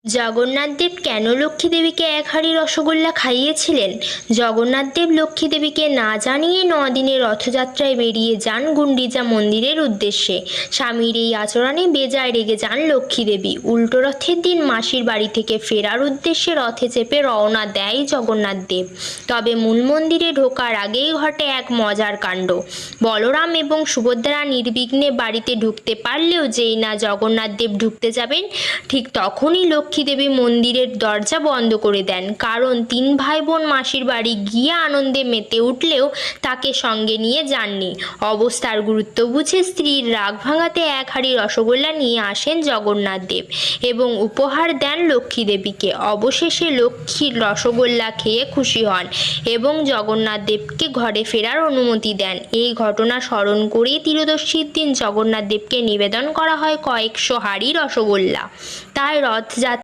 জগন্নাথদেব কেন লক্ষ্মী দেবীকে এক হাঁড়ি রসগোল্লা খাইয়েছিলেন? জগন্নাথদেব লক্ষ্মী দেবীকে না জানিয়ে 9 দিনের রথযাত্রায় বেরিয়ে যান গুন্ডিচা মন্দিরের উদ্দেশ্যে। স্বামীর এই আচরণে বেজায় রেগে যান লক্ষ্মী দেবী। উল্টো রথের দিন মাসির বাড়ি থেকে ফেরার উদ্দেশ্যে রথে চেপে রওনা দেয় জগন্নাথদেব। তবে মূল মন্দিরে ঢোকার আগেই ঘটে এক মজার কাণ্ড। বলরাম এবং সুভদ্রা নির্বিঘ্নে বাড়িতে ঢুকতে পারলেও যেই না জগন্নাথদেব ঢুকতে যাবেন, ঠিক তখনই লক্ষ্মী দেবী মন্দিরের দরজা বন্ধ করে দেন। কারণ 3 ভাই বোন মাসির বাড়ি গিয়ে আনন্দে মেতে উঠলেও তাকে সঙ্গে নিয়ে যাননি। অবস্থার গুরুত্ব বুঝে স্ত্রীর রাগ ভাঙাতে এক হাঁড়ি রসগোল্লা নিয়ে আসেন জগন্নাথদেব এবং উপহার দেন লক্ষ্মী দেবীকে। অবশেষে লক্ষ্মীর রসগোল্লা খেয়ে খুশি হন এবং জগন্নাথদেবকে ঘরে ফেরার অনুমতি দেন। এই ঘটনা স্মরণ করে ত্রয়োদশীর দিন জগন্নাথদেবকে নিবেদন করা হয় কয়েকশো হাঁড়ি রসগোল্লা। তাই রথযাত্রা